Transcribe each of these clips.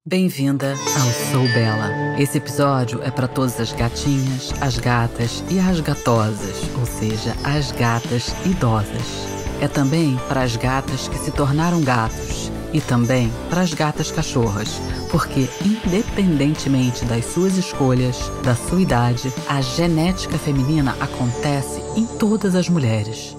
Bem-vinda ao Sou Bela. Esse episódio é para todas as gatinhas, as gatas e as gatosas, ou seja, as gatas idosas. É também para as gatas que se tornaram gatos e também para as gatas cachorras, porque independentemente das suas escolhas, da sua idade, a genética feminina acontece em todas as mulheres.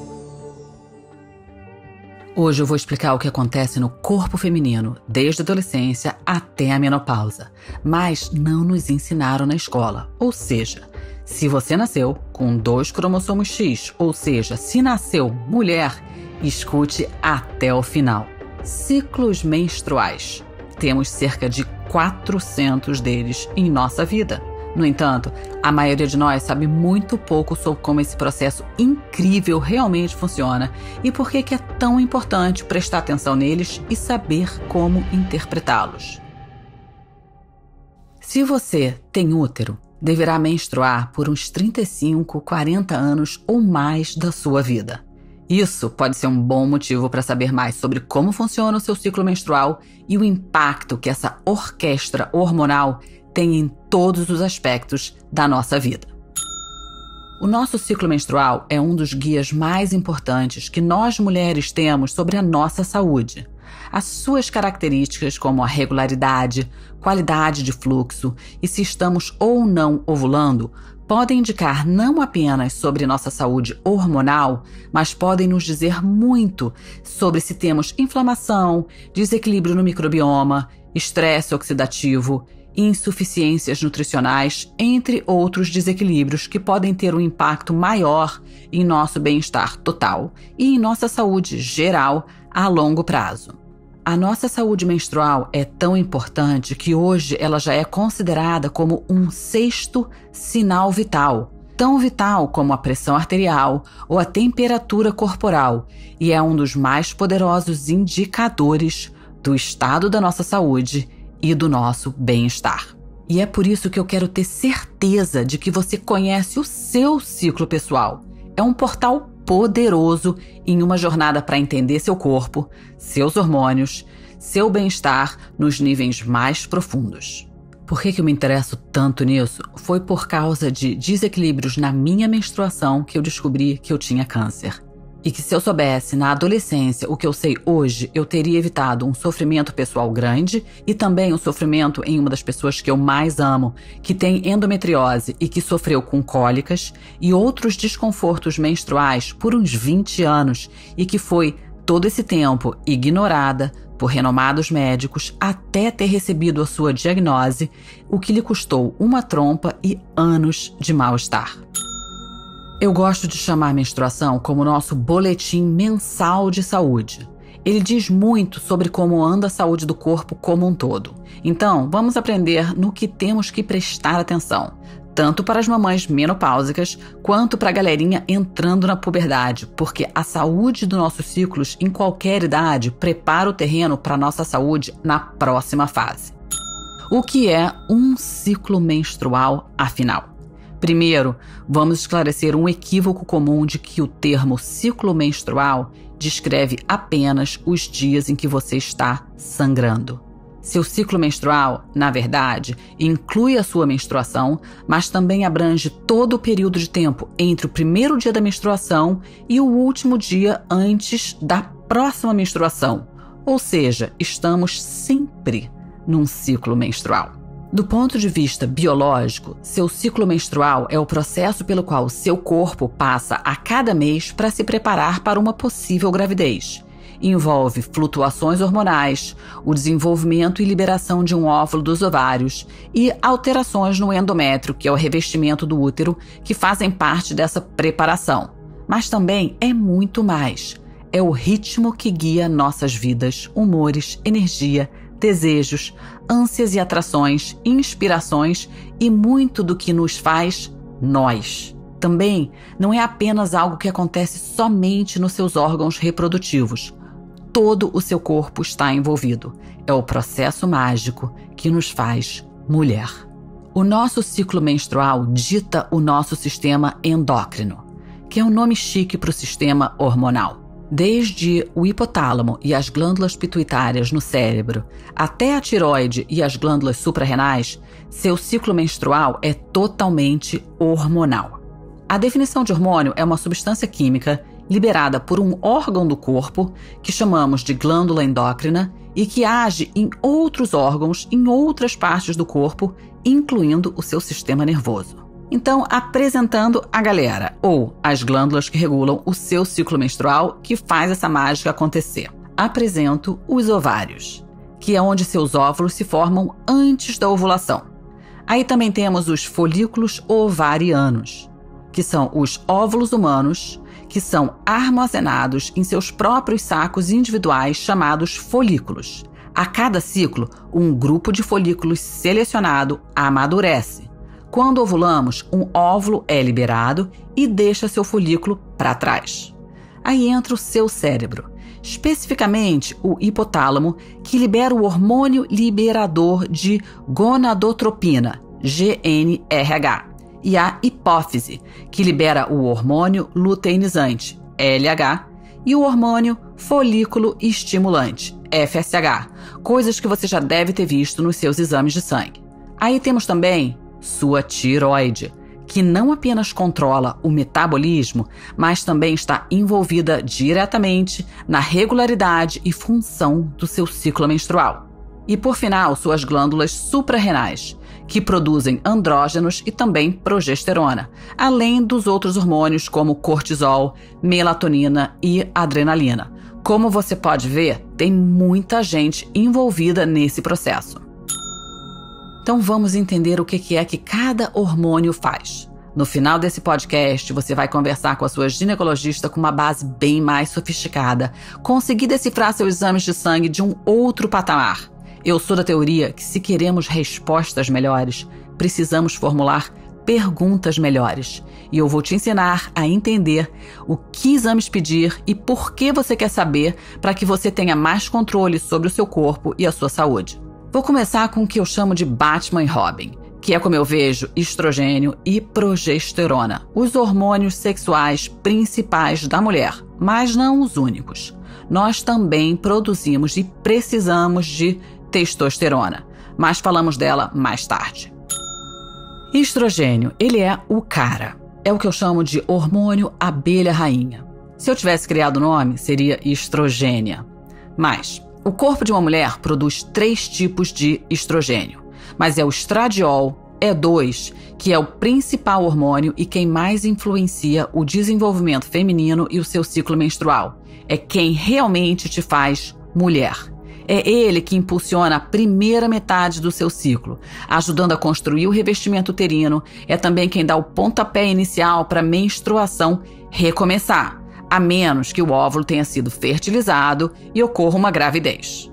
Hoje eu vou explicar o que acontece no corpo feminino, desde a adolescência até a menopausa, mas não nos ensinaram na escola. Ou seja, se você nasceu com 2 cromossomos X, ou seja, se nasceu mulher, escute até o final. Ciclos menstruais. Temos cerca de 400 deles em nossa vida. No entanto, a maioria de nós sabe muito pouco sobre como esse processo incrível realmente funciona e por que é tão importante prestar atenção neles e saber como interpretá-los. Se você tem útero, deverá menstruar por uns 35, 40 anos ou mais da sua vida. Isso pode ser um bom motivo para saber mais sobre como funciona o seu ciclo menstrual e o impacto que essa orquestra hormonal tem em todos os aspectos da nossa vida. O nosso ciclo menstrual é um dos guias mais importantes que nós mulheres temos sobre a nossa saúde. As suas características, como a regularidade, qualidade de fluxo e se estamos ou não ovulando, podem indicar não apenas sobre nossa saúde hormonal, mas podem nos dizer muito sobre se temos inflamação, desequilíbrio no microbioma, estresse oxidativo, insuficiências nutricionais, entre outros desequilíbrios que podem ter um impacto maior em nosso bem-estar total e em nossa saúde geral a longo prazo. A nossa saúde menstrual é tão importante que hoje ela já é considerada como um 6º sinal vital, tão vital como a pressão arterial ou a temperatura corporal, e é um dos mais poderosos indicadores do estado da nossa saúde e do nosso bem-estar. E é por isso que eu quero ter certeza de que você conhece o seu ciclo pessoal. É um portal poderoso em uma jornada para entender seu corpo, seus hormônios, seu bem-estar nos níveis mais profundos. Por que eu me interesso tanto nisso? Foi por causa de desequilíbrios na minha menstruação que eu descobri que eu tinha câncer. E que se eu soubesse na adolescência o que eu sei hoje, eu teria evitado um sofrimento pessoal grande e também um sofrimento em uma das pessoas que eu mais amo, que tem endometriose e que sofreu com cólicas e outros desconfortos menstruais por uns 20 anos e que foi todo esse tempo ignorada por renomados médicos até ter recebido a sua diagnose, o que lhe custou uma trompa e anos de mal-estar. Eu gosto de chamar a menstruação como nosso boletim mensal de saúde. Ele diz muito sobre como anda a saúde do corpo como um todo. Então, vamos aprender no que temos que prestar atenção, tanto para as mamães menopáusicas quanto para a galerinha entrando na puberdade, porque a saúde dos nossos ciclos em qualquer idade prepara o terreno para a nossa saúde na próxima fase. O que é um ciclo menstrual, afinal? Primeiro, vamos esclarecer um equívoco comum de que o termo ciclo menstrual descreve apenas os dias em que você está sangrando. Seu ciclo menstrual, na verdade, inclui a sua menstruação, mas também abrange todo o período de tempo entre o primeiro dia da menstruação e o último dia antes da próxima menstruação. Ou seja, estamos sempre num ciclo menstrual. Do ponto de vista biológico, seu ciclo menstrual é o processo pelo qual seu corpo passa a cada mês para se preparar para uma possível gravidez. Envolve flutuações hormonais, o desenvolvimento e liberação de um óvulo dos ovários e alterações no endométrio, que é o revestimento do útero, que fazem parte dessa preparação. Mas também é muito mais. É o ritmo que guia nossas vidas, humores, energia, desejos, ânsias e atrações, inspirações e muito do que nos faz nós. Também não é apenas algo que acontece somente nos seus órgãos reprodutivos. Todo o seu corpo está envolvido. É o processo mágico que nos faz mulher. O nosso ciclo menstrual dita o nosso sistema endócrino, que é um nome chique para o sistema hormonal. Desde o hipotálamo e as glândulas pituitárias no cérebro, até a tireoide e as glândulas suprarrenais, seu ciclo menstrual é totalmente hormonal. A definição de hormônio é uma substância química liberada por um órgão do corpo, que chamamos de glândula endócrina, e que age em outros órgãos em outras partes do corpo, incluindo o seu sistema nervoso. Então, apresentando a galera, ou as glândulas que regulam o seu ciclo menstrual, que faz essa mágica acontecer. Apresento os ovários, que é onde seus óvulos se formam antes da ovulação. Aí também temos os folículos ovarianos, que são os óvulos humanos, que são armazenados em seus próprios sacos individuais chamados folículos. A cada ciclo, um grupo de folículos selecionado amadurece. Quando ovulamos, um óvulo é liberado e deixa seu folículo para trás. Aí entra o seu cérebro, especificamente o hipotálamo, que libera o hormônio liberador de gonadotropina, GnRH, e a hipófise, que libera o hormônio luteinizante, LH, e o hormônio folículo estimulante, FSH, coisas que você já deve ter visto nos seus exames de sangue. Aí temos também sua tireoide, que não apenas controla o metabolismo, mas também está envolvida diretamente na regularidade e função do seu ciclo menstrual. E por final, suas glândulas suprarrenais, que produzem andrógenos e também progesterona, além dos outros hormônios como cortisol, melatonina e adrenalina. Como você pode ver, tem muita gente envolvida nesse processo. Então vamos entender o que é que cada hormônio faz. No final desse podcast, você vai conversar com a sua ginecologista com uma base bem mais sofisticada, conseguir decifrar seus exames de sangue de um outro patamar. Eu sou da teoria que, se queremos respostas melhores, precisamos formular perguntas melhores. E eu vou te ensinar a entender o que exames pedir e por que você quer saber, para que você tenha mais controle sobre o seu corpo e a sua saúde. Vou começar com o que eu chamo de Batman e Robin, que é, como eu vejo, estrogênio e progesterona, os hormônios sexuais principais da mulher, mas não os únicos. Nós também produzimos e precisamos de testosterona, mas falamos dela mais tarde. Estrogênio, ele é o cara. É o que eu chamo de hormônio abelha rainha. Se eu tivesse criado o nome, seria estrogênia. Mas o corpo de uma mulher produz 3 tipos de estrogênio, mas é o estradiol, E2, que é o principal hormônio e quem mais influencia o desenvolvimento feminino e o seu ciclo menstrual. É quem realmente te faz mulher. É ele que impulsiona a primeira metade do seu ciclo, ajudando a construir o revestimento uterino. É também quem dá o pontapé inicial para a menstruação recomeçar, a menos que o óvulo tenha sido fertilizado e ocorra uma gravidez.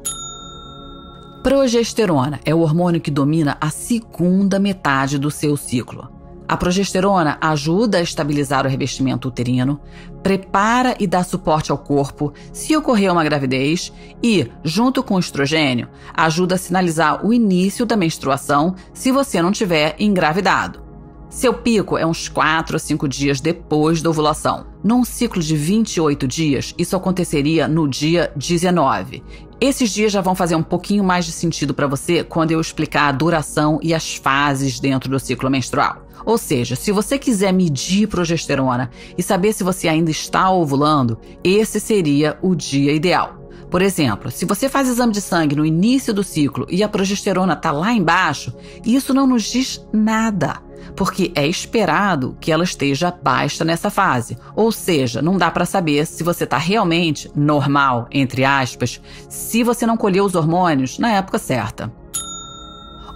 Progesterona é o hormônio que domina a segunda metade do seu ciclo. A progesterona ajuda a estabilizar o revestimento uterino, prepara e dá suporte ao corpo se ocorrer uma gravidez e, junto com o estrogênio, ajuda a sinalizar o início da menstruação se você não tiver engravidado. Seu pico é uns 4 a 5 dias depois da ovulação. Num ciclo de 28 dias, isso aconteceria no dia 19. Esses dias já vão fazer um pouquinho mais de sentido para você quando eu explicar a duração e as fases dentro do ciclo menstrual. Ou seja, se você quiser medir progesterona e saber se você ainda está ovulando, esse seria o dia ideal. Por exemplo, se você faz exame de sangue no início do ciclo e a progesterona está lá embaixo, isso não nos diz nada, porque é esperado que ela esteja baixa nessa fase. Ou seja, não dá para saber se você está realmente normal, entre aspas, se você não colheu os hormônios na época certa.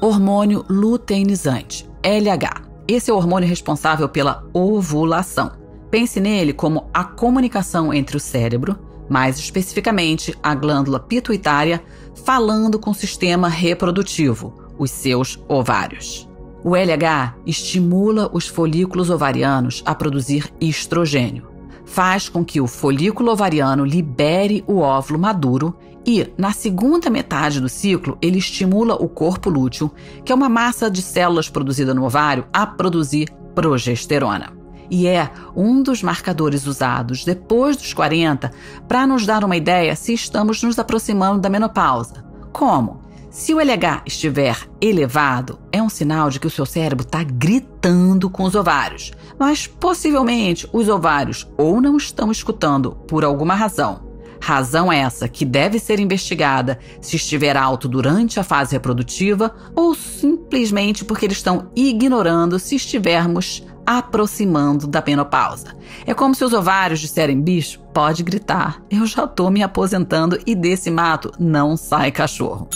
Hormônio luteinizante, LH. Esse é o hormônio responsável pela ovulação. Pense nele como a comunicação entre o cérebro, mais especificamente a glândula pituitária, falando com o sistema reprodutivo, os seus ovários. O LH estimula os folículos ovarianos a produzir estrogênio. Faz com que o folículo ovariano libere o óvulo maduro e, na segunda metade do ciclo, ele estimula o corpo lúteo, que é uma massa de células produzida no ovário, a produzir progesterona. e é um dos marcadores usados depois dos 40 para nos dar uma ideia se estamos nos aproximando da menopausa. Como? Se o LH estiver elevado, é um sinal de que o seu cérebro está gritando com os ovários, mas possivelmente os ovários ou não estão escutando por alguma razão. Razão essa que deve ser investigada se estiver alto durante a fase reprodutiva ou simplesmente porque eles estão ignorando se estivermos aproximando da menopausa. É como se os ovários disserem: bicho, pode gritar, eu já tô me aposentando e desse mato não sai cachorro.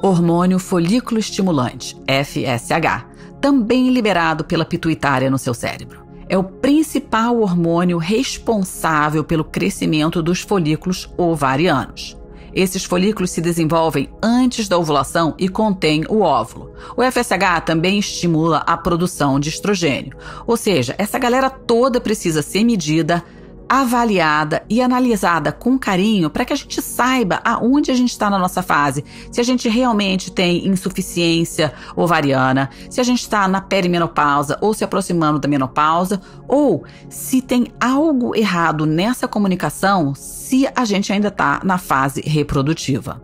Hormônio folículo estimulante, FSH, também liberado pela pituitária no seu cérebro. É o principal hormônio responsável pelo crescimento dos folículos ovarianos. Esses folículos se desenvolvem antes da ovulação e contêm o óvulo. O FSH também estimula a produção de estrogênio. Ou seja, essa galera toda precisa ser medida, avaliada e analisada com carinho para que a gente saiba aonde a gente está na nossa fase, se a gente realmente tem insuficiência ovariana, se a gente está na perimenopausa ou se aproximando da menopausa, ou se tem algo errado nessa comunicação, se a gente ainda está na fase reprodutiva.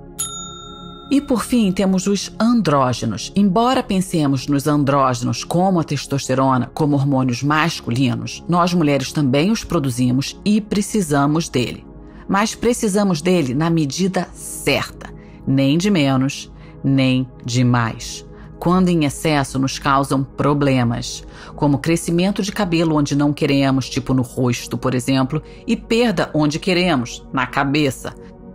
E por fim, temos os andrógenos. Embora pensemos nos andrógenos como a testosterona como hormônios masculinos, nós mulheres também os produzimos e precisamos dele. Mas precisamos dele na medida certa, nem de menos, nem de mais. Quando em excesso nos causam problemas, como crescimento de cabelo onde não queremos, tipo no rosto, por exemplo, e perda onde queremos, na cabeça.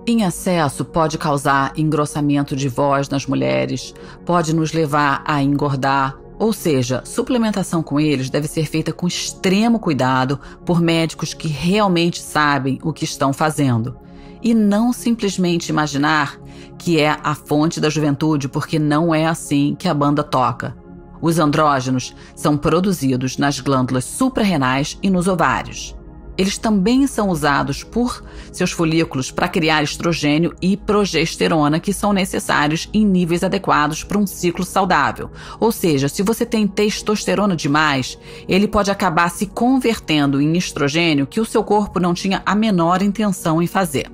Em excesso pode causar engrossamento de voz nas mulheres, pode nos levar a engordar, ou seja, suplementação com eles deve ser feita com extremo cuidado por médicos que realmente sabem o que estão fazendo. E não simplesmente imaginar que é a fonte da juventude, porque não é assim que a banda toca. Os andrógenos são produzidos nas glândulas suprarrenais e nos ovários. Eles também são usados por seus folículos para criar estrogênio e progesterona, que são necessários em níveis adequados para um ciclo saudável. Ou seja, se você tem testosterona demais, ele pode acabar se convertendo em estrogênio que o seu corpo não tinha a menor intenção em fazer.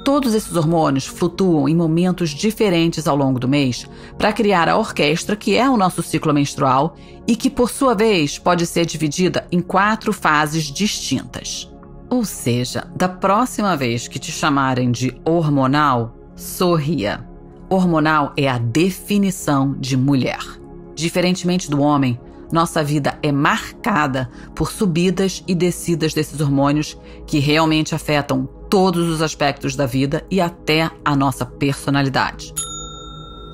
Todos esses hormônios flutuam em momentos diferentes ao longo do mês para criar a orquestra, que é o nosso ciclo menstrual e que, por sua vez, pode ser dividida em 4 fases distintas. Ou seja, da próxima vez que te chamarem de hormonal, sorria. Hormonal é a definição de mulher. Diferentemente do homem, nossa vida é marcada por subidas e descidas desses hormônios que realmente afetam todos os aspectos da vida e até a nossa personalidade.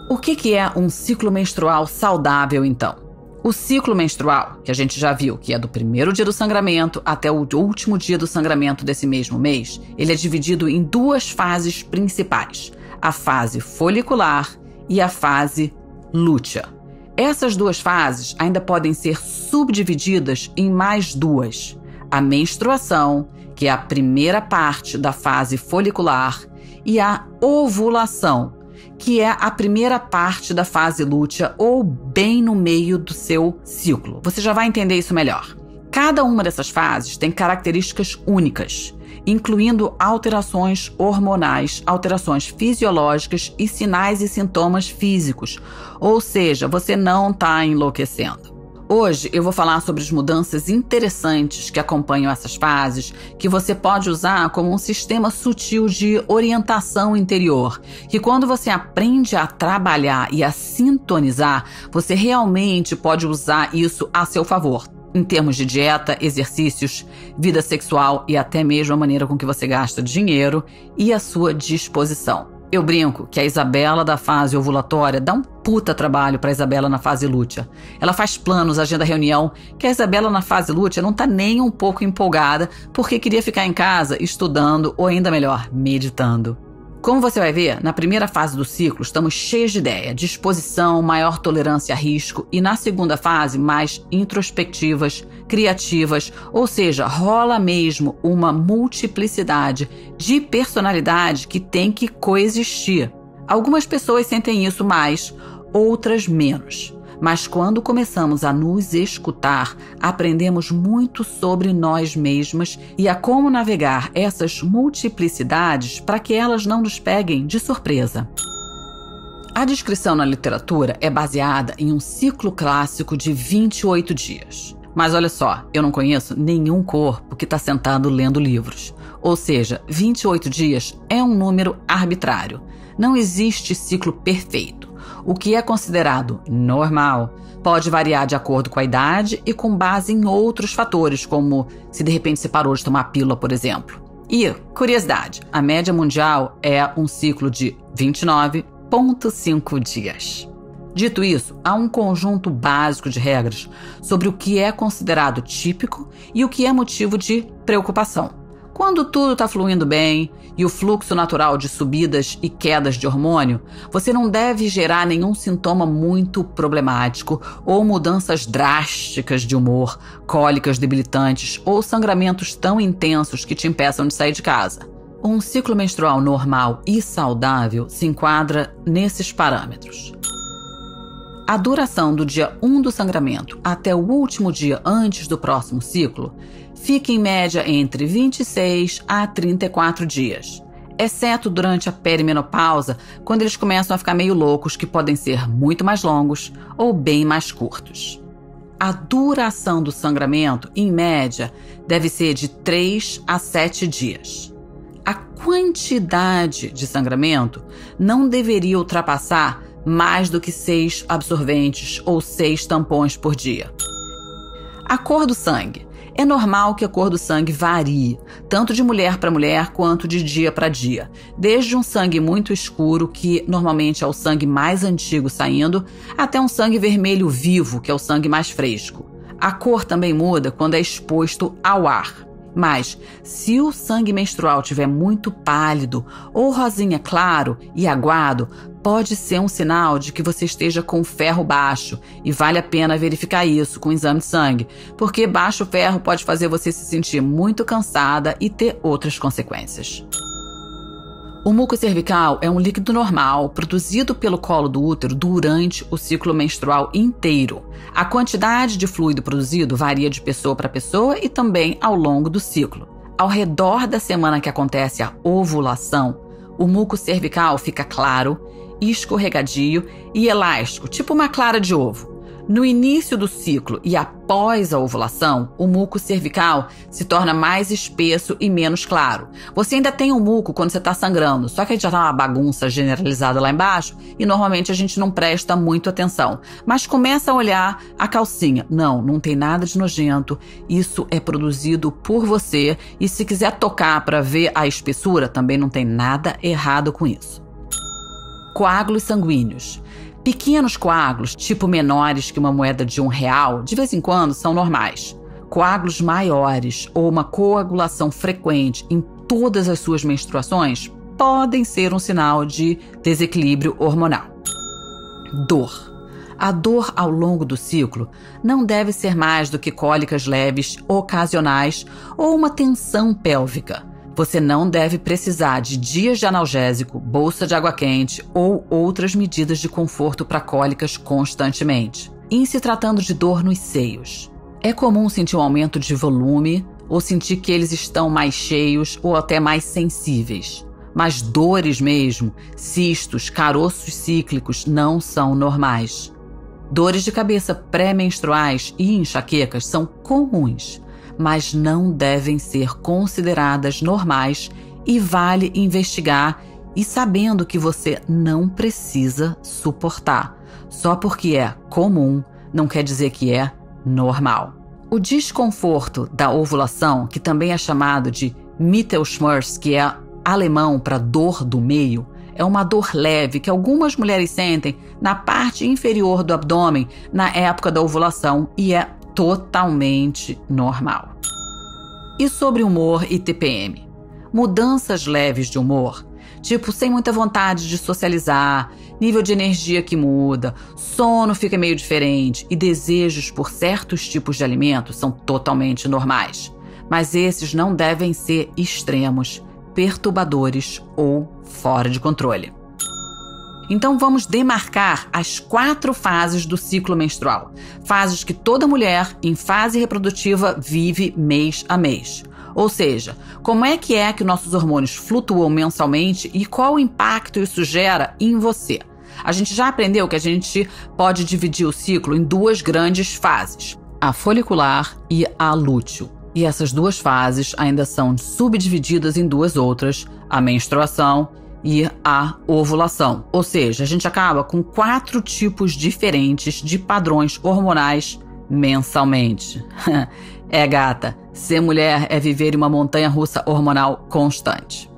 O que é um ciclo menstrual saudável, então? O ciclo menstrual, que a gente já viu que é do primeiro dia do sangramento até o último dia do sangramento desse mesmo mês, ele é dividido em 2 fases principais, a fase folicular e a fase lútea. Essas 2 fases ainda podem ser subdivididas em mais 2, a menstruação, que é a primeira parte da fase folicular, e a ovulação, que é a primeira parte da fase lútea ou bem no meio do seu ciclo. Você já vai entender isso melhor. Cada uma dessas fases tem características únicas, incluindo alterações hormonais, alterações fisiológicas e sinais e sintomas físicos. Ou seja, você não está enlouquecendo. Hoje eu vou falar sobre as mudanças interessantes que acompanham essas fases, que você pode usar como um sistema sutil de orientação interior, que quando você aprende a trabalhar e a sintonizar, você realmente pode usar isso a seu favor, em termos de dieta, exercícios, vida sexual e até mesmo a maneira com que você gasta dinheiro e a sua disposição. Eu brinco que a Isabela da fase ovulatória dá um puta trabalho para a Isabela na fase lútea. Ela faz planos, agenda reunião, que a Isabela na fase lútea não tá nem um pouco empolgada porque queria ficar em casa estudando ou ainda melhor, meditando. Como você vai ver, na primeira fase do ciclo estamos cheios de ideia, disposição, maior tolerância a risco e na segunda fase mais introspectivas, criativas, ou seja, rola mesmo uma multiplicidade de personalidade que tem que coexistir. Algumas pessoas sentem isso mais, outras menos. Mas quando começamos a nos escutar, aprendemos muito sobre nós mesmas e a como navegar essas multiplicidades para que elas não nos peguem de surpresa. A descrição na literatura é baseada em um ciclo clássico de 28 dias. Mas olha só, eu não conheço nenhum corpo que está sentado lendo livros. Ou seja, 28 dias é um número arbitrário. Não existe ciclo perfeito. O que é considerado normal pode variar de acordo com a idade e com base em outros fatores, como se de repente você parou de tomar pílula, por exemplo. E, curiosidade, a média mundial é um ciclo de 29,5 dias. Dito isso, há um conjunto básico de regras sobre o que é considerado típico e o que é motivo de preocupação. Quando tudo está fluindo bem e o fluxo natural de subidas e quedas de hormônio, você não deve gerar nenhum sintoma muito problemático ou mudanças drásticas de humor, cólicas debilitantes ou sangramentos tão intensos que te impeçam de sair de casa. Um ciclo menstrual normal e saudável se enquadra nesses parâmetros. A duração do dia 1 do sangramento até o último dia antes do próximo ciclo fica em média entre 26 a 34 dias, exceto durante a perimenopausa, quando eles começam a ficar meio loucos, que podem ser muito mais longos ou bem mais curtos. A duração do sangramento, em média, deve ser de 3 a 7 dias. A quantidade de sangramento não deveria ultrapassar mais do que 6 absorventes ou 6 tampões por dia. A cor do sangue. É normal que a cor do sangue varie, tanto de mulher para mulher quanto de dia para dia. Desde um sangue muito escuro, que normalmente é o sangue mais antigo saindo, até um sangue vermelho vivo, que é o sangue mais fresco. A cor também muda quando é exposto ao ar. Mas, se o sangue menstrual estiver muito pálido ou rosinha claro e aguado, pode ser um sinal de que você esteja com ferro baixo e vale a pena verificar isso com o exame de sangue, porque baixo ferro pode fazer você se sentir muito cansada e ter outras consequências. O muco cervical é um líquido normal produzido pelo colo do útero durante o ciclo menstrual inteiro. A quantidade de fluido produzido varia de pessoa para pessoa e também ao longo do ciclo. Ao redor da semana que acontece a ovulação, o muco cervical fica claro, escorregadio e elástico, tipo uma clara de ovo. No início do ciclo e após a ovulação, o muco cervical se torna mais espesso e menos claro. Você ainda tem o muco quando você está sangrando, só que já está uma bagunça generalizada lá embaixo e normalmente a gente não presta muito atenção. Mas começa a olhar a calcinha. Não tem nada de nojento. Isso é produzido por você e se quiser tocar para ver a espessura, também não tem nada errado com isso. Coágulos sanguíneos. Pequenos coágulos, tipo menores que uma moeda de R$1, de vez em quando são normais. Coágulos maiores ou uma coagulação frequente em todas as suas menstruações podem ser um sinal de desequilíbrio hormonal. Dor. A dor ao longo do ciclo não deve ser mais do que cólicas leves, ocasionais ou uma tensão pélvica. Você não deve precisar de dias de analgésico, bolsa de água quente ou outras medidas de conforto para cólicas constantemente. Em se tratando de dor nos seios, é comum sentir um aumento de volume ou sentir que eles estão mais cheios ou até mais sensíveis. Mas dores mesmo, cistos, caroços cíclicos não são normais. Dores de cabeça pré-menstruais e enxaquecas são comuns, mas não devem ser consideradas normais e vale investigar e sabendo que você não precisa suportar. Só porque é comum não quer dizer que é normal. O desconforto da ovulação, que também é chamado de Mittelschmerz, que é alemão para dor do meio, é uma dor leve que algumas mulheres sentem na parte inferior do abdômen na época da ovulação e é totalmente normal. E sobre humor e TPM? Mudanças leves de humor, tipo sem muita vontade de socializar, nível de energia que muda, sono fica meio diferente e desejos por certos tipos de alimentos são totalmente normais. Mas esses não devem ser extremos, perturbadores ou fora de controle. Então vamos demarcar as 4 fases do ciclo menstrual. Fases que toda mulher em fase reprodutiva vive mês a mês. Ou seja, como é que nossos hormônios flutuam mensalmente e qual o impacto isso gera em você? A gente já aprendeu que a gente pode dividir o ciclo em 2 grandes fases, a folicular e a lúteo. E essas 2 fases ainda são subdivididas em 2 outras, a menstruação e a ovulação. Ou seja, a gente acaba com 4 tipos diferentes de padrões hormonais mensalmente. Gata, ser mulher é viver em uma montanha-russa hormonal constante.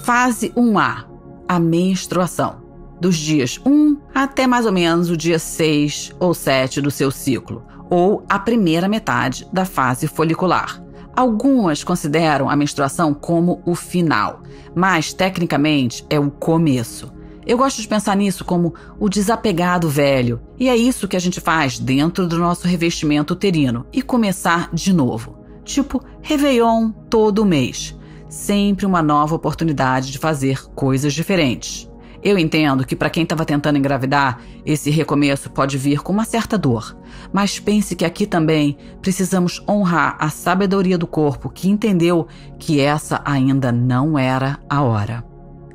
Fase 1A, a menstruação. Dos dias 1 até mais ou menos o dia 6 ou 7 do seu ciclo, ou a primeira metade da fase folicular. Algumas consideram a menstruação como o final, mas tecnicamente é o começo. Eu gosto de pensar nisso como o desapegado velho, e é isso que a gente faz dentro do nosso revestimento uterino e começar de novo. Tipo Réveillon todo mês. Sempre uma nova oportunidade de fazer coisas diferentes. Eu entendo que para quem estava tentando engravidar, esse recomeço pode vir com uma certa dor. Mas pense que aqui também precisamos honrar a sabedoria do corpo que entendeu que essa ainda não era a hora.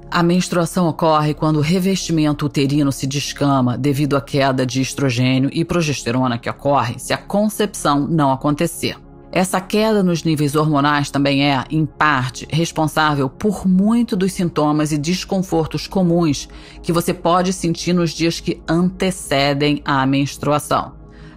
A menstruação ocorre quando o revestimento uterino se descama devido à queda de estrogênio e progesterona que ocorre se a concepção não acontecer. Essa queda nos níveis hormonais também é, em parte, responsável por muito dos sintomas e desconfortos comuns que você pode sentir nos dias que antecedem a menstruação.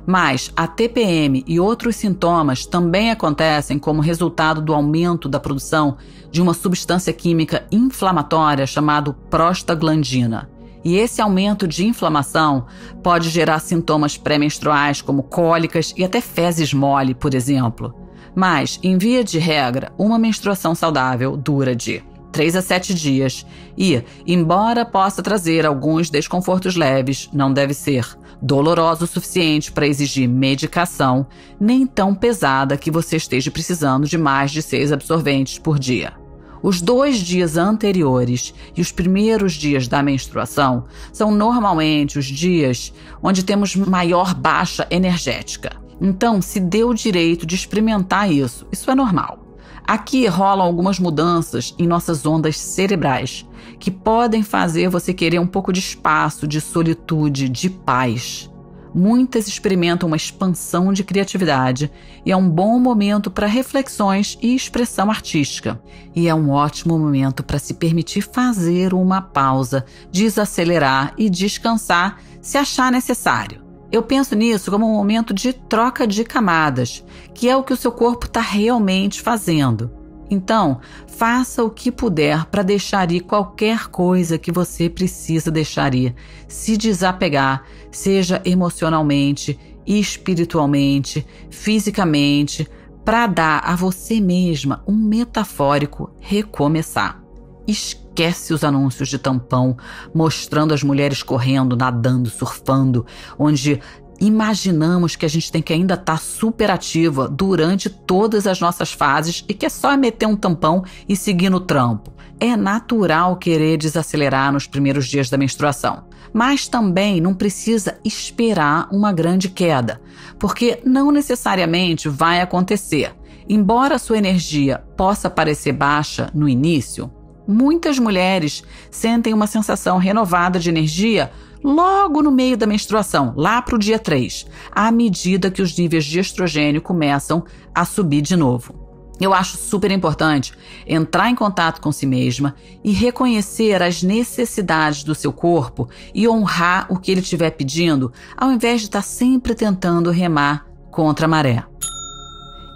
Mas a TPM e outros sintomas também acontecem como resultado do aumento da produção de uma substância química inflamatória chamada prostaglandina. E esse aumento de inflamação pode gerar sintomas pré-menstruais como cólicas e até fezes mole, por exemplo. Mas, em via de regra, uma menstruação saudável dura de 3 a 7 dias e, embora possa trazer alguns desconfortos leves, não deve ser dolorosa o suficiente para exigir medicação, nem tão pesada que você esteja precisando de mais de 6 absorventes por dia. Os 2 dias anteriores e os primeiros dias da menstruação são normalmente os dias onde temos maior baixa energética. Então, se dê o direito de experimentar isso. Isso é normal. Aqui rolam algumas mudanças em nossas ondas cerebrais que podem fazer você querer um pouco de espaço, de solitude, de paz. Muitas experimentam uma expansão de criatividade e é um bom momento para reflexões e expressão artística. E é um ótimo momento para se permitir fazer uma pausa, desacelerar e descansar se achar necessário. Eu penso nisso como um momento de troca de camadas, que é o que o seu corpo está realmente fazendo. Então, faça o que puder para deixar ir qualquer coisa que você precisa deixar ir. Se desapegar, seja emocionalmente, espiritualmente, fisicamente, para dar a você mesma um metafórico recomeçar. Esquece os anúncios de tampão mostrando as mulheres correndo, nadando, surfando, onde imaginamos que a gente tem que ainda estar super ativa durante todas as nossas fases e que é só meter um tampão e seguir no trampo. É natural querer desacelerar nos primeiros dias da menstruação, mas também não precisa esperar uma grande queda, porque não necessariamente vai acontecer. Embora a sua energia possa parecer baixa no início, muitas mulheres sentem uma sensação renovada de energia logo no meio da menstruação, lá para o dia 3, à medida que os níveis de estrogênio começam a subir de novo. Eu acho super importante entrar em contato com si mesma e reconhecer as necessidades do seu corpo e honrar o que ele estiver pedindo, ao invés de estar sempre tentando remar contra a maré.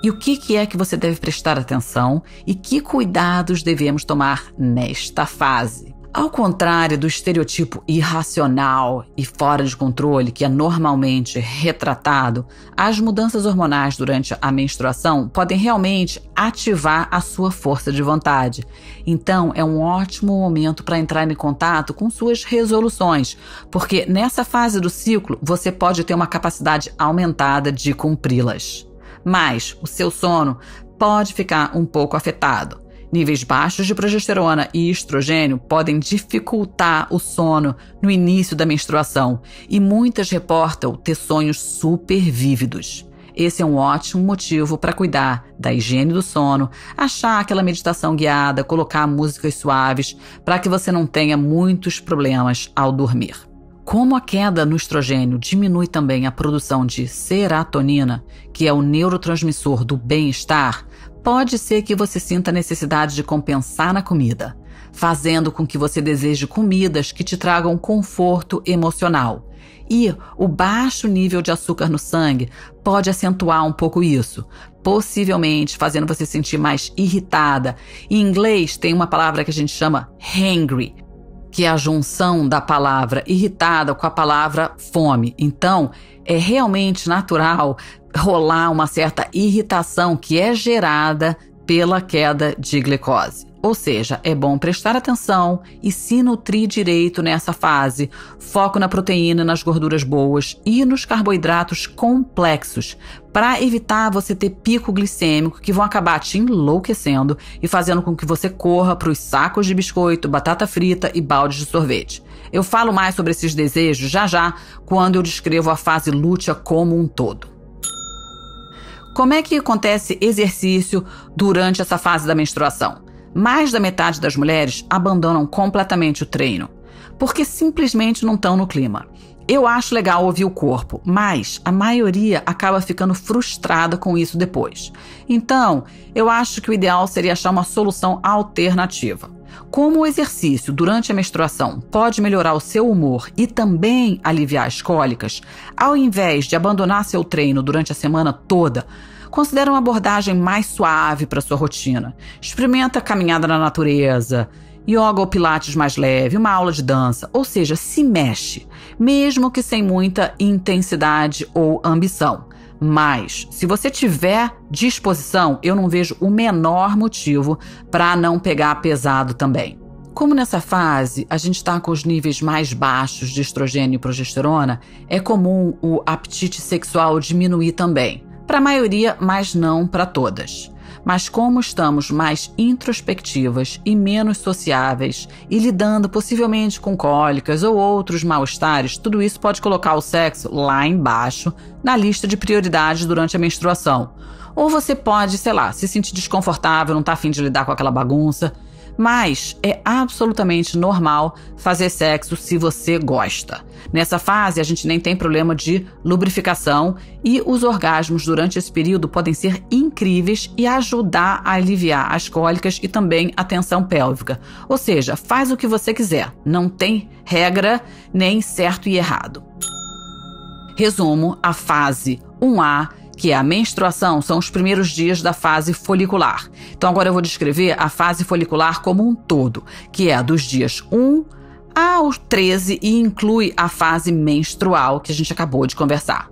E o que é que você deve prestar atenção e que cuidados devemos tomar nesta fase? Ao contrário do estereotipo irracional e fora de controle que é normalmente retratado, as mudanças hormonais durante a menstruação podem realmente ativar a sua força de vontade. Então, é um ótimo momento para entrar em contato com suas resoluções, porque nessa fase do ciclo você pode ter uma capacidade aumentada de cumpri-las. Mas o seu sono pode ficar um pouco afetado. Níveis baixos de progesterona e estrogênio podem dificultar o sono no início da menstruação e muitas reportam ter sonhos super vívidos. Esse é um ótimo motivo para cuidar da higiene do sono, achar aquela meditação guiada, colocar músicas suaves para que você não tenha muitos problemas ao dormir. Como a queda no estrogênio diminui também a produção de serotonina, que é o neurotransmissor do bem-estar, pode ser que você sinta a necessidade de compensar na comida, fazendo com que você deseje comidas que te tragam conforto emocional. E o baixo nível de açúcar no sangue pode acentuar um pouco isso, possivelmente fazendo você se sentir mais irritada. Em inglês tem uma palavra que a gente chama hangry, que é a junção da palavra irritada com a palavra fome. Então, é realmente natural rolar uma certa irritação que é gerada pela queda de glicose. Ou seja, é bom prestar atenção e se nutrir direito nessa fase. Foco na proteína, nas gorduras boas e nos carboidratos complexos, para evitar você ter pico glicêmico que vão acabar te enlouquecendo e fazendo com que você corra para os sacos de biscoito, batata frita e baldes de sorvete. Eu falo mais sobre esses desejos já quando eu descrevo a fase lútea como um todo. Como é que acontece exercício durante essa fase da menstruação? Mais da metade das mulheres abandonam completamente o treino, porque simplesmente não estão no clima. Eu acho legal ouvir o corpo, mas a maioria acaba ficando frustrada com isso depois. Então, eu acho que o ideal seria achar uma solução alternativa. Como o exercício durante a menstruação pode melhorar o seu humor e também aliviar as cólicas, ao invés de abandonar seu treino durante a semana toda, considere uma abordagem mais suave para sua rotina. Experimenta caminhada na natureza, yoga ou pilates mais leve, uma aula de dança, ou seja, se mexe, mesmo que sem muita intensidade ou ambição. Mas, se você tiver disposição, eu não vejo o menor motivo para não pegar pesado também. Como nessa fase a gente está com os níveis mais baixos de estrogênio e progesterona, é comum o apetite sexual diminuir também. Para a maioria, mas não para todas. Mas como estamos mais introspectivas e menos sociáveis e lidando possivelmente com cólicas ou outros mal-estares, tudo isso pode colocar o sexo lá embaixo na lista de prioridades durante a menstruação. Ou você pode, se sentir desconfortável, não tá afim de lidar com aquela bagunça. Mas é absolutamente normal fazer sexo se você gosta. Nessa fase, a gente nem tem problema de lubrificação e os orgasmos durante esse período podem ser incríveis e ajudar a aliviar as cólicas e também a tensão pélvica. Ou seja, faz o que você quiser, não tem regra nem certo e errado. Resumo, a fase 1A, que é a menstruação, são os primeiros dias da fase folicular. Então agora eu vou descrever a fase folicular como um todo, que é dos dias 1 aos 13 e inclui a fase menstrual que a gente acabou de conversar.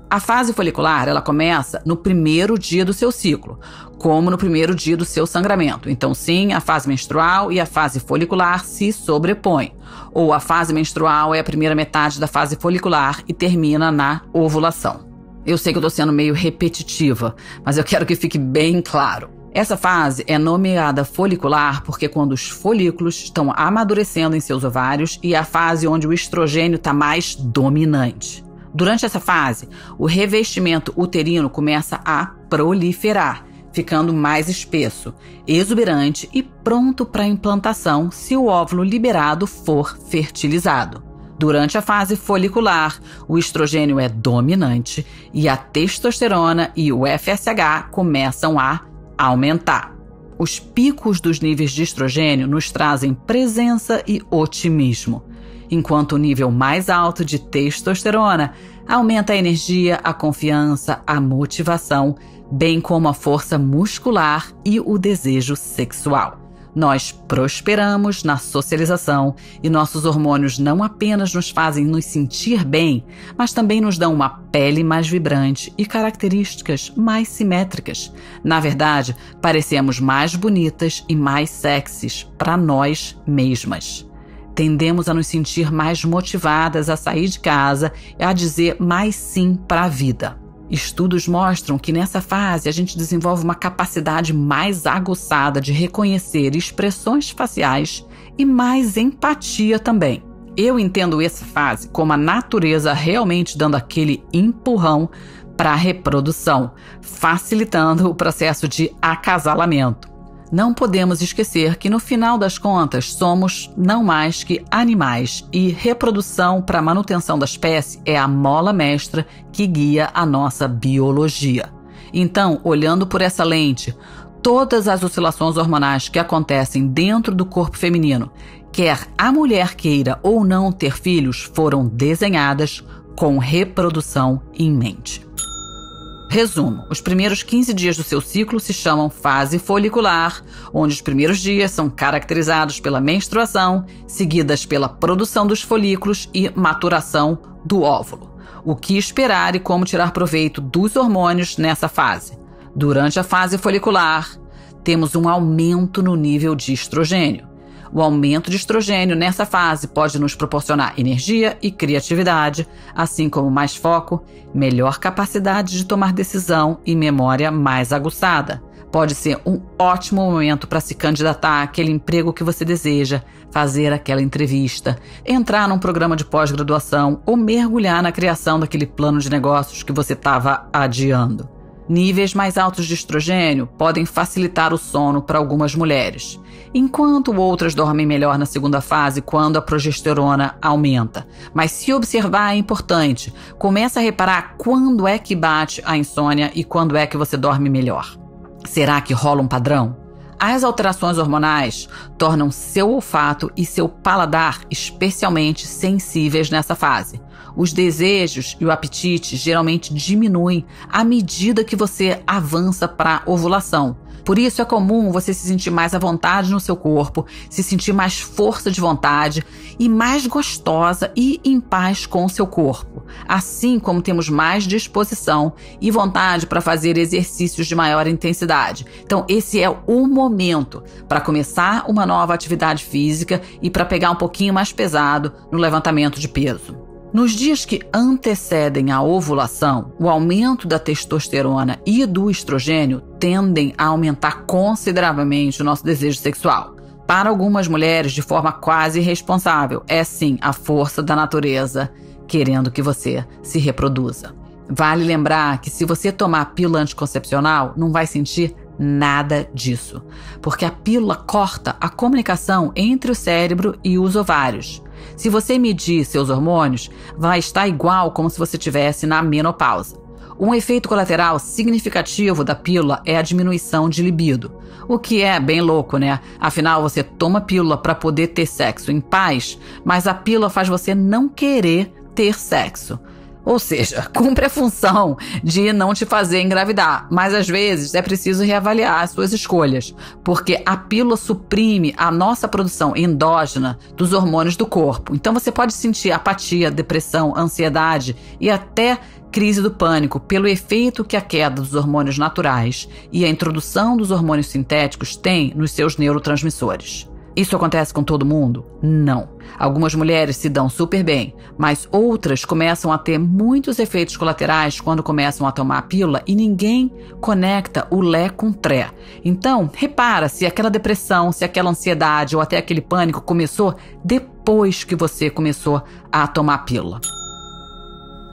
A fase folicular, ela começa no primeiro dia do seu ciclo, como no primeiro dia do seu sangramento. Então, sim, a fase menstrual e a fase folicular se sobrepõem. Ou a fase menstrual é a primeira metade da fase folicular e termina na ovulação. Eu sei que eu tô sendo meio repetitiva, mas eu quero que fique bem claro. Essa fase é nomeada folicular porque quando os folículos estão amadurecendo em seus ovários e é a fase onde o estrogênio está mais dominante. Durante essa fase, o revestimento uterino começa a proliferar, ficando mais espesso, exuberante e pronto para implantação se o óvulo liberado for fertilizado. Durante a fase folicular, o estrogênio é dominante e a testosterona e o FSH começam a aumentar. Os picos dos níveis de estrogênio nos trazem presença e otimismo, enquanto o nível mais alto de testosterona aumenta a energia, a confiança, a motivação, bem como a força muscular e o desejo sexual. Nós prosperamos na socialização e nossos hormônios não apenas nos fazem nos sentir bem, mas também nos dão uma pele mais vibrante e características mais simétricas. Na verdade, parecemos mais bonitas e mais sexys para nós mesmas. Tendemos a nos sentir mais motivadas a sair de casa e a dizer mais sim para a vida. Estudos mostram que nessa fase a gente desenvolve uma capacidade mais aguçada de reconhecer expressões faciais e mais empatia também. Eu entendo essa fase como a natureza realmente dando aquele empurrão para a reprodução, facilitando o processo de acasalamento. Não podemos esquecer que, no final das contas, somos não mais que animais e reprodução para a manutenção da espécie é a mola mestra que guia a nossa biologia. Então, olhando por essa lente, todas as oscilações hormonais que acontecem dentro do corpo feminino, quer a mulher queira ou não ter filhos, foram desenhadas com reprodução em mente. Resumo, os primeiros 15 dias do seu ciclo se chamam fase folicular, onde os primeiros dias são caracterizados pela menstruação, seguidas pela produção dos folículos e maturação do óvulo. O que esperar e como tirar proveito dos hormônios nessa fase? Durante a fase folicular, temos um aumento no nível de estrogênio. O aumento de estrogênio nessa fase pode nos proporcionar energia e criatividade, assim como mais foco, melhor capacidade de tomar decisão e memória mais aguçada. Pode ser um ótimo momento para se candidatar àquele emprego que você deseja, fazer aquela entrevista, entrar num programa de pós-graduação ou mergulhar na criação daquele plano de negócios que você estava adiando. Níveis mais altos de estrogênio podem facilitar o sono para algumas mulheres, enquanto outras dormem melhor na segunda fase quando a progesterona aumenta. Mas se observar é importante, começa a reparar quando é que bate a insônia e quando é que você dorme melhor. Será que rola um padrão? As alterações hormonais tornam seu olfato e seu paladar especialmente sensíveis nessa fase. Os desejos e o apetite geralmente diminuem à medida que você avança para a ovulação. Por isso é comum você se sentir mais à vontade no seu corpo, se sentir mais força de vontade e mais gostosa e em paz com o seu corpo. Assim como temos mais disposição e vontade para fazer exercícios de maior intensidade. Então esse é o momento para começar uma nova atividade física e para pegar um pouquinho mais pesado no levantamento de peso. Nos dias que antecedem a ovulação, o aumento da testosterona e do estrogênio tendem a aumentar consideravelmente o nosso desejo sexual. Para algumas mulheres, de forma quase irresponsável, é sim a força da natureza querendo que você se reproduza. Vale lembrar que se você tomar a pílula anticoncepcional, não vai sentir nada disso, porque a pílula corta a comunicação entre o cérebro e os ovários. Se você medir seus hormônios, vai estar igual como se você estivesse na menopausa. Um efeito colateral significativo da pílula é a diminuição de libido, o que é bem louco, né? Afinal, você toma pílula para poder ter sexo em paz, mas a pílula faz você não querer ter sexo. Ou seja, cumpre a função de não te fazer engravidar, mas às vezes é preciso reavaliar as suas escolhas, porque a pílula suprime a nossa produção endógena dos hormônios do corpo. Então você pode sentir apatia, depressão, ansiedade e até crise do pânico pelo efeito que a queda dos hormônios naturais e a introdução dos hormônios sintéticos tem nos seus neurotransmissores. Isso acontece com todo mundo? Não. Algumas mulheres se dão super bem, mas outras começam a ter muitos efeitos colaterais quando começam a tomar a pílula e ninguém conecta o lé com tré. Então, repara se aquela depressão, se aquela ansiedade ou até aquele pânico começou depois que você começou a tomar a pílula.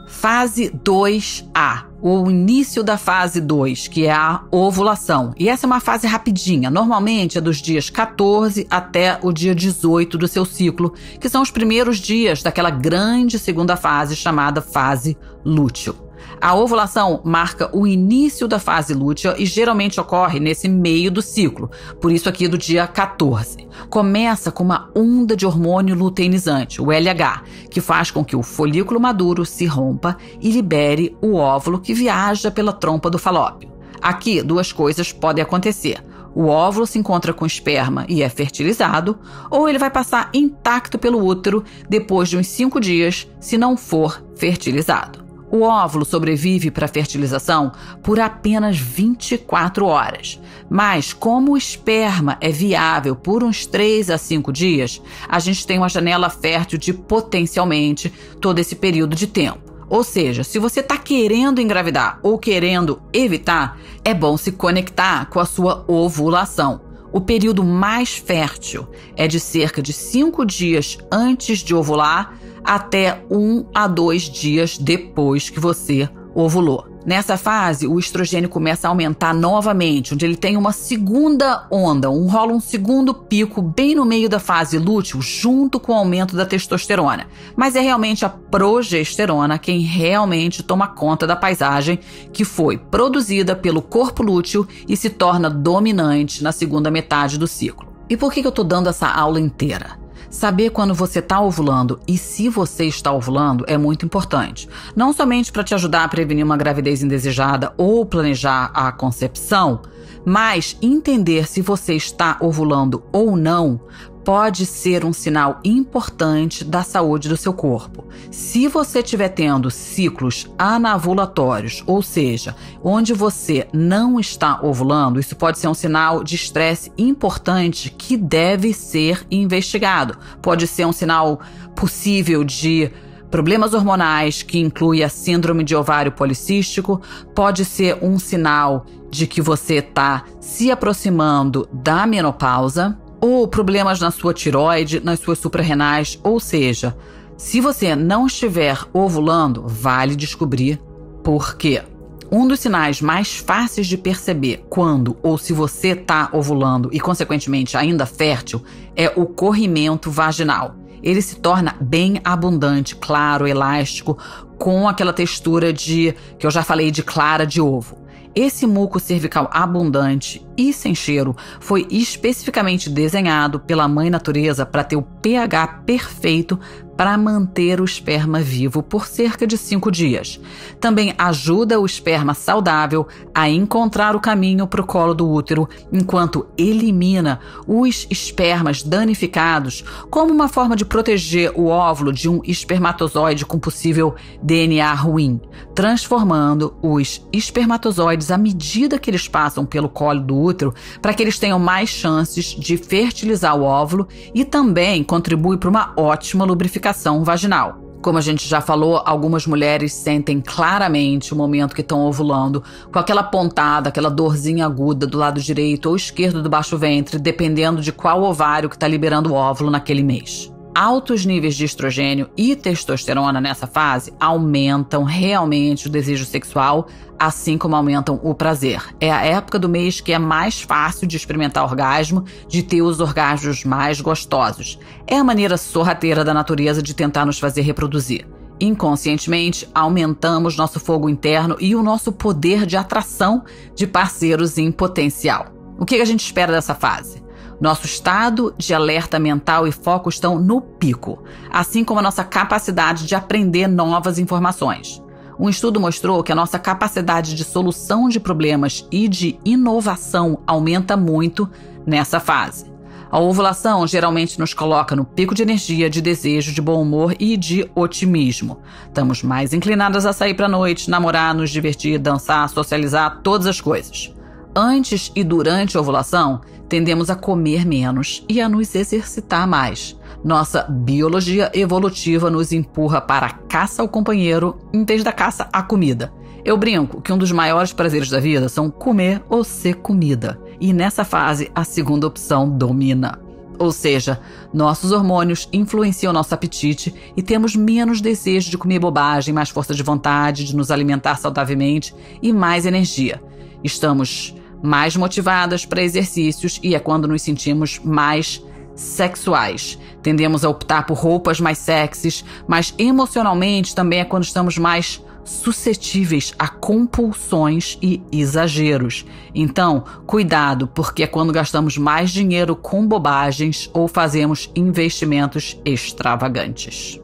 Fase 2A, o início da fase 2, que é a ovulação. E essa é uma fase rapidinha, normalmente é dos dias 14 até o dia 18 do seu ciclo, que são os primeiros dias daquela grande segunda fase chamada fase lúteo. A ovulação marca o início da fase lútea e geralmente ocorre nesse meio do ciclo, por isso aqui do dia 14. Começa com uma onda de hormônio luteinizante, o LH, que faz com que o folículo maduro se rompa e libere o óvulo que viaja pela trompa do falópio. Aqui, duas coisas podem acontecer. O óvulo se encontra com esperma e é fertilizado, ou ele vai passar intacto pelo útero depois de uns 5 dias, se não for fertilizado. O óvulo sobrevive para a fertilização por apenas 24 horas. Mas, como o esperma é viável por uns 3 a 5 dias, a gente tem uma janela fértil de potencialmente todo esse período de tempo. Ou seja, se você está querendo engravidar ou querendo evitar, é bom se conectar com a sua ovulação. O período mais fértil é de cerca de 5 dias antes de ovular até 1 a 2 dias depois que você ovulou. Nessa fase, o estrogênio começa a aumentar novamente, onde ele tem uma segunda onda, rola um segundo pico bem no meio da fase lúteo, junto com o aumento da testosterona. Mas é realmente a progesterona quem realmente toma conta da paisagem que foi produzida pelo corpo lúteo e se torna dominante na segunda metade do ciclo. E por que eu estou dando essa aula inteira? Saber quando você está ovulando e se você está ovulando é muito importante. Não somente para te ajudar a prevenir uma gravidez indesejada ou planejar a concepção, mas entender se você está ovulando ou não pode ser um sinal importante da saúde do seu corpo. Se você estiver tendo ciclos anavulatórios, ou seja, onde você não está ovulando, isso pode ser um sinal de estresse importante que deve ser investigado. Pode ser um sinal possível de problemas hormonais, que inclui a síndrome de ovário policístico, pode ser um sinal de que você está se aproximando da menopausa, ou problemas na sua tireoide, nas suas suprarrenais, ou seja, se você não estiver ovulando, vale descobrir por quê. Um dos sinais mais fáceis de perceber quando ou se você está ovulando e, consequentemente, ainda fértil, é o corrimento vaginal. Ele se torna bem abundante, claro, elástico, com aquela textura que eu já falei, de clara de ovo. Esse muco cervical abundante e sem cheiro foi especificamente desenhado pela Mãe Natureza para ter o pH perfeito para manter o esperma vivo por cerca de 5 dias. Também ajuda o esperma saudável a encontrar o caminho para o colo do útero, enquanto elimina os espermas danificados, como uma forma de proteger o óvulo de um espermatozoide com possível DNA ruim, transformando os espermatozoides à medida que eles passam pelo colo do útero para que eles tenham mais chances de fertilizar o óvulo e também contribui para uma ótima lubrificação vaginal. Como a gente já falou, algumas mulheres sentem claramente o momento que estão ovulando, com aquela pontada, aquela dorzinha aguda do lado direito ou esquerdo do baixo ventre, dependendo de qual ovário que está liberando o óvulo naquele mês. Altos níveis de estrogênio e testosterona nessa fase aumentam realmente o desejo sexual, assim como aumentam o prazer. É a época do mês que é mais fácil de experimentar orgasmo, de ter os orgasmos mais gostosos. É a maneira sorrateira da natureza de tentar nos fazer reproduzir. Inconscientemente, aumentamos nosso fogo interno e o nosso poder de atração de parceiros em potencial. O que a gente espera dessa fase? Nosso estado de alerta mental e foco estão no pico, assim como a nossa capacidade de aprender novas informações. Um estudo mostrou que a nossa capacidade de solução de problemas e de inovação aumenta muito nessa fase. A ovulação geralmente nos coloca no pico de energia, de desejo, de bom humor e de otimismo. Estamos mais inclinadas a sair para a noite, namorar, nos divertir, dançar, socializar, todas as coisas. Antes e durante a ovulação, tendemos a comer menos e a nos exercitar mais. Nossa biologia evolutiva nos empurra para a caça ao companheiro em vez da caça à comida. Eu brinco que um dos maiores prazeres da vida são comer ou ser comida. E nessa fase, a segunda opção domina. Ou seja, nossos hormônios influenciam nosso apetite e temos menos desejo de comer bobagem, mais força de vontade, de nos alimentar saudavelmente e mais energia. Estamos mais motivadas para exercícios e é quando nos sentimos mais sexuais. Tendemos a optar por roupas mais sexys, mas emocionalmente também é quando estamos mais suscetíveis a compulsões e exageros. Então, cuidado, porque é quando gastamos mais dinheiro com bobagens ou fazemos investimentos extravagantes.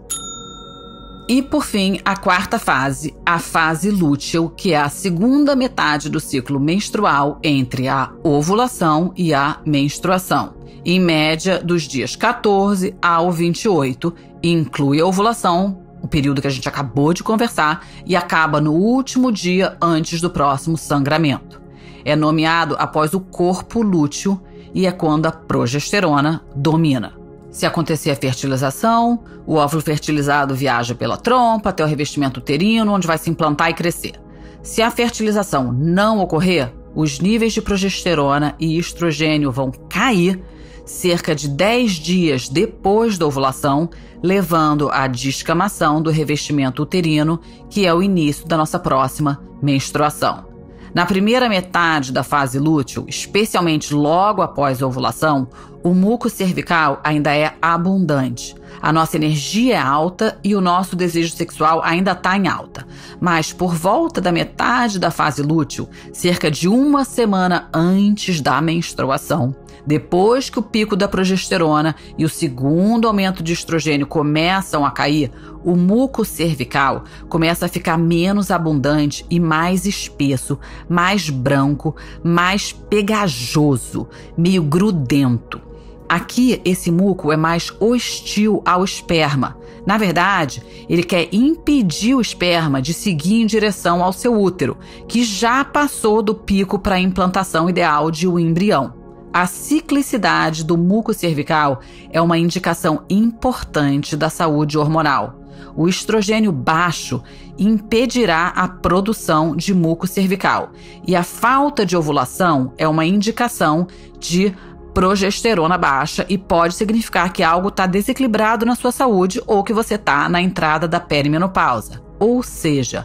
E, por fim, a quarta fase, a fase lúteo, que é a segunda metade do ciclo menstrual entre a ovulação e a menstruação. Em média, dos dias 14 ao 28, inclui a ovulação, o período que a gente acabou de conversar, e acaba no último dia antes do próximo sangramento. É nomeado após o corpo lúteo e é quando a progesterona domina. Se acontecer a fertilização, o óvulo fertilizado viaja pela trompa até o revestimento uterino, onde vai se implantar e crescer. Se a fertilização não ocorrer, os níveis de progesterona e estrogênio vão cair cerca de 10 dias depois da ovulação, levando à descamação do revestimento uterino, que é o início da nossa próxima menstruação. Na primeira metade da fase lúteo, especialmente logo após a ovulação, o muco cervical ainda é abundante. A nossa energia é alta e o nosso desejo sexual ainda está em alta. Mas por volta da metade da fase lúteo, cerca de uma semana antes da menstruação, depois que o pico da progesterona e o segundo aumento de estrogênio começam a cair, o muco cervical começa a ficar menos abundante e mais espesso, mais branco, mais pegajoso, meio grudento. Aqui, esse muco é mais hostil ao esperma. Na verdade, ele quer impedir o esperma de seguir em direção ao seu útero, que já passou do pico para a implantação ideal de um embrião. A ciclicidade do muco cervical é uma indicação importante da saúde hormonal. O estrogênio baixo impedirá a produção de muco cervical e a falta de ovulação é uma indicação de progesterona baixa e pode significar que algo está desequilibrado na sua saúde ou que você está na entrada da perimenopausa. Ou seja,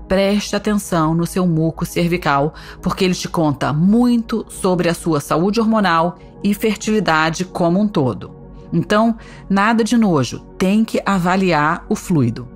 preste atenção no seu muco cervical, porque ele te conta muito sobre a sua saúde hormonal e fertilidade como um todo. Então, nada de nojo, tem que avaliar o fluido.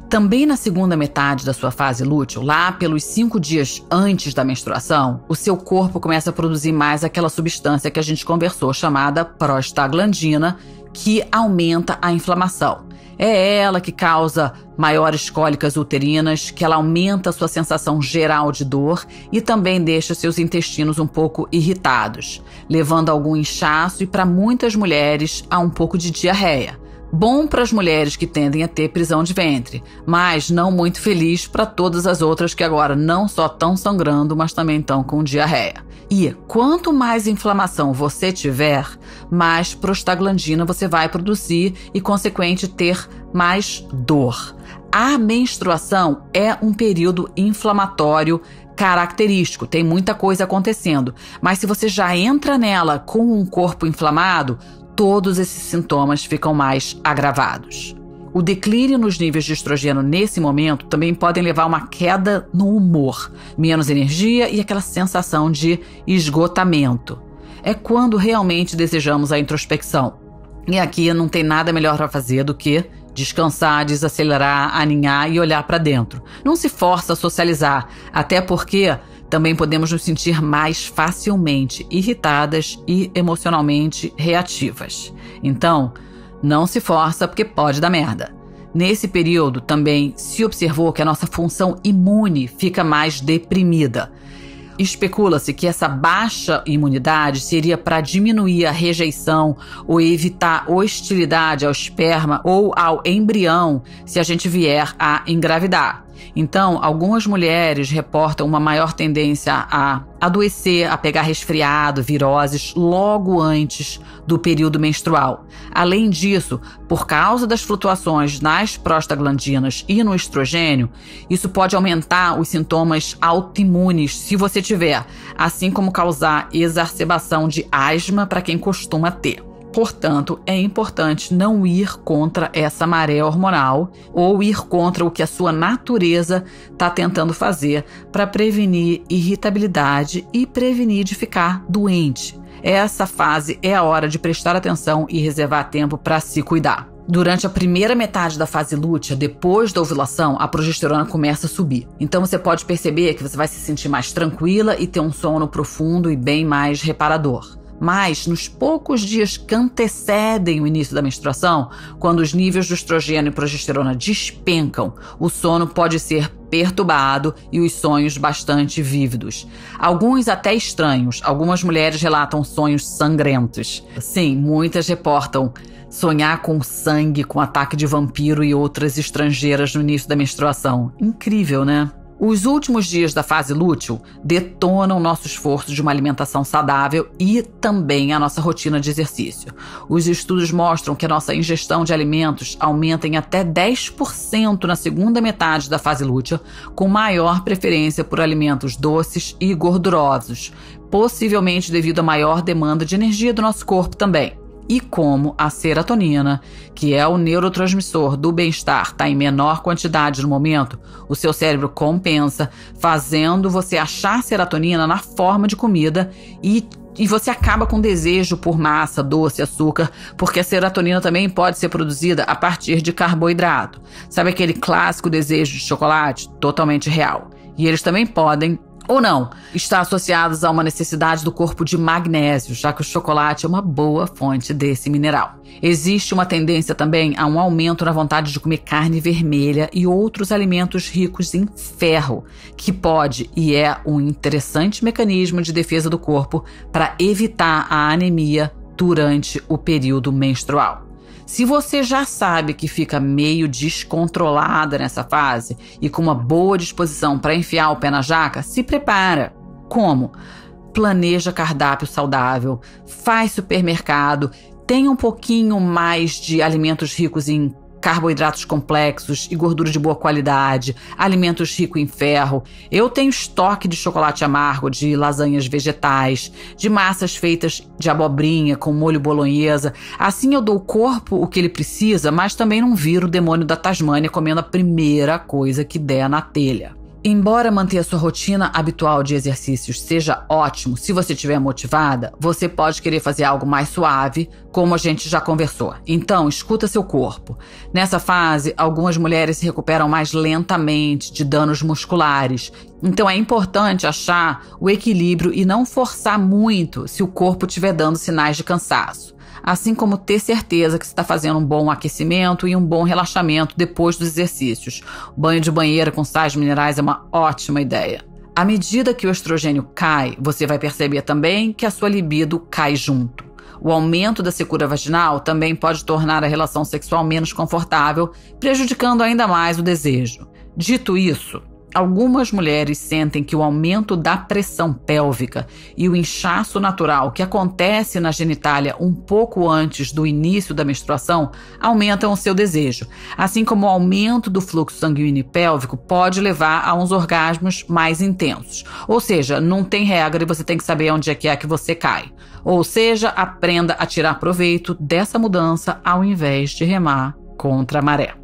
Também na segunda metade da sua fase lúteo, lá pelos 5 dias antes da menstruação, o seu corpo começa a produzir mais aquela substância que a gente conversou, chamada prostaglandina, que aumenta a inflamação. É ela que causa maiores cólicas uterinas, que ela aumenta a sua sensação geral de dor e também deixa seus intestinos um pouco irritados, levando a algum inchaço e, para muitas mulheres, a um pouco de diarreia. Bom para as mulheres que tendem a ter prisão de ventre, mas não muito feliz para todas as outras que agora não só estão sangrando, mas também estão com diarreia. E quanto mais inflamação você tiver, mais prostaglandina você vai produzir e, consequente, ter mais dor. A menstruação é um período inflamatório característico, tem muita coisa acontecendo, mas se você já entra nela com um corpo inflamado, todos esses sintomas ficam mais agravados. O declínio nos níveis de estrogênio nesse momento também podem levar a uma queda no humor, menos energia e aquela sensação de esgotamento. É quando realmente desejamos a introspecção. E aqui não tem nada melhor para fazer do que descansar, desacelerar, aninhar e olhar para dentro. Não se força a socializar, até porque também podemos nos sentir mais facilmente irritadas e emocionalmente reativas. Então, não se força porque pode dar merda. Nesse período também se observou que a nossa função imune fica mais deprimida. Especula-se que essa baixa imunidade seria para diminuir a rejeição ou evitar hostilidade ao esperma ou ao embrião se a gente vier a engravidar. Então, algumas mulheres reportam uma maior tendência a adoecer, a pegar resfriado, viroses logo antes do período menstrual. Além disso, por causa das flutuações nas prostaglandinas e no estrogênio, isso pode aumentar os sintomas autoimunes se você tiver, assim como causar exacerbação de asma para quem costuma ter. Portanto, é importante não ir contra essa maré hormonal ou ir contra o que a sua natureza está tentando fazer para prevenir irritabilidade e prevenir de ficar doente. Essa fase é a hora de prestar atenção e reservar tempo para se cuidar. Durante a primeira metade da fase lútea, depois da ovulação, a progesterona começa a subir. Então você pode perceber que você vai se sentir mais tranquila e ter um sono profundo e bem mais reparador. Mas, nos poucos dias que antecedem o início da menstruação, quando os níveis de estrogênio e progesterona despencam, o sono pode ser perturbado e os sonhos bastante vívidos. Alguns até estranhos. Algumas mulheres relatam sonhos sangrentos. Sim, muitas reportam sonhar com sangue, com ataque de vampiro e outras estrangeiras no início da menstruação. Incrível, né? Os últimos dias da fase lúteo detonam nosso esforço de uma alimentação saudável e também a nossa rotina de exercício. Os estudos mostram que a nossa ingestão de alimentos aumenta em até 10% na segunda metade da fase lútea, com maior preferência por alimentos doces e gordurosos, possivelmente devido à maior demanda de energia do nosso corpo também. E como a serotonina, que é o neurotransmissor do bem-estar, está em menor quantidade no momento, o seu cérebro compensa, fazendo você achar serotonina na forma de comida e você acaba com desejo por massa, doce, açúcar, porque a serotonina também pode ser produzida a partir de carboidrato. Sabe aquele clássico desejo de chocolate? Totalmente real. E eles também podem, ou não, está associados a uma necessidade do corpo de magnésio, já que o chocolate é uma boa fonte desse mineral. Existe uma tendência também a um aumento na vontade de comer carne vermelha e outros alimentos ricos em ferro, que pode e é um interessante mecanismo de defesa do corpo para evitar a anemia durante o período menstrual. Se você já sabe que fica meio descontrolada nessa fase e com uma boa disposição para enfiar o pé na jaca, se prepara. Como? Planeja cardápio saudável, faz supermercado, tenha um pouquinho mais de alimentos ricos em carboidratos complexos e gordura de boa qualidade, alimentos ricos em ferro. Eu tenho estoque de chocolate amargo, de lasanhas vegetais, de massas feitas de abobrinha com molho bolonhesa. Assim eu dou ao corpo o que ele precisa, mas também não viro o demônio da Tasmânia comendo a primeira coisa que der na telha. Embora manter a sua rotina habitual de exercícios seja ótimo, se você estiver motivada, você pode querer fazer algo mais suave, como a gente já conversou. Então, escuta seu corpo. Nessa fase, algumas mulheres se recuperam mais lentamente de danos musculares. Então, é importante achar o equilíbrio e não forçar muito se o corpo estiver dando sinais de cansaço. Assim como ter certeza que você está fazendo um bom aquecimento e um bom relaxamento depois dos exercícios. Banho de banheira com sais minerais é uma ótima ideia. À medida que o estrogênio cai, você vai perceber também que a sua libido cai junto. O aumento da secura vaginal também pode tornar a relação sexual menos confortável, prejudicando ainda mais o desejo. Dito isso, algumas mulheres sentem que o aumento da pressão pélvica e o inchaço natural que acontece na genitália um pouco antes do início da menstruação aumentam o seu desejo, assim como o aumento do fluxo sanguíneo pélvico pode levar a uns orgasmos mais intensos. Ou seja, não tem regra e você tem que saber onde é que você cai. Ou seja, aprenda a tirar proveito dessa mudança ao invés de remar contra a maré.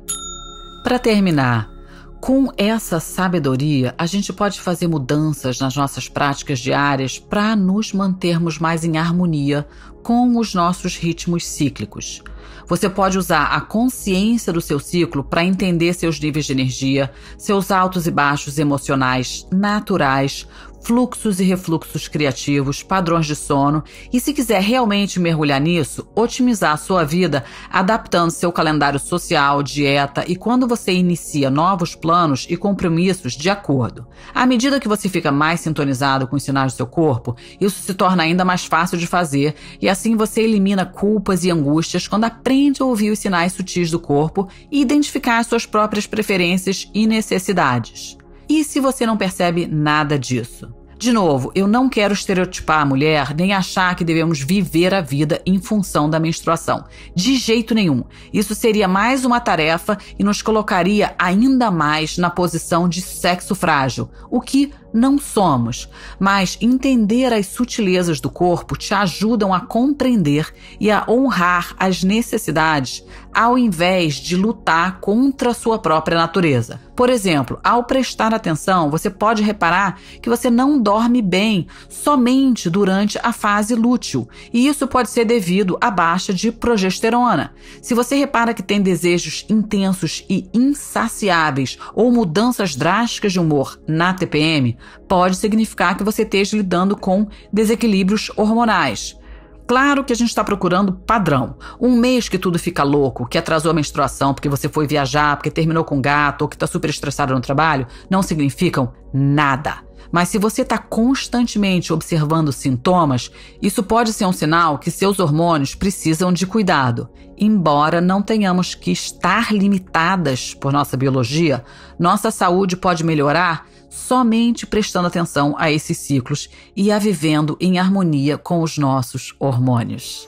Para terminar, com essa sabedoria, a gente pode fazer mudanças nas nossas práticas diárias para nos mantermos mais em harmonia com os nossos ritmos cíclicos. Você pode usar a consciência do seu ciclo para entender seus níveis de energia, seus altos e baixos emocionais naturais, fluxos e refluxos criativos, padrões de sono e, se quiser realmente mergulhar nisso, otimizar a sua vida adaptando seu calendário social, dieta e quando você inicia novos planos e compromissos de acordo. À medida que você fica mais sintonizado com os sinais do seu corpo, isso se torna ainda mais fácil de fazer e assim você elimina culpas e angústias quando aprende a ouvir os sinais sutis do corpo e identificar as suas próprias preferências e necessidades. E se você não percebe nada disso? De novo, eu não quero estereotipar a mulher nem achar que devemos viver a vida em função da menstruação. De jeito nenhum. Isso seria mais uma tarefa e nos colocaria ainda mais na posição de sexo frágil, o que não somos. Mas entender as sutilezas do corpo te ajudam a compreender e a honrar as necessidades ao invés de lutar contra a sua própria natureza. Por exemplo, ao prestar atenção, você pode reparar que você não dorme bem somente durante a fase lúteo, e isso pode ser devido à baixa de progesterona. Se você repara que tem desejos intensos e insaciáveis ou mudanças drásticas de humor na TPM, pode significar que você esteja lidando com desequilíbrios hormonais. Claro que a gente está procurando padrão. Um mês que tudo fica louco, que atrasou a menstruação porque você foi viajar, porque terminou com o gato ou que está super estressado no trabalho, não significam nada. Mas se você está constantemente observando sintomas, isso pode ser um sinal que seus hormônios precisam de cuidado. Embora não tenhamos que estar limitadas por nossa biologia, nossa saúde pode melhorar somente prestando atenção a esses ciclos e a vivendo em harmonia com os nossos hormônios.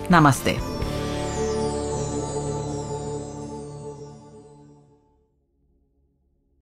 Namastê!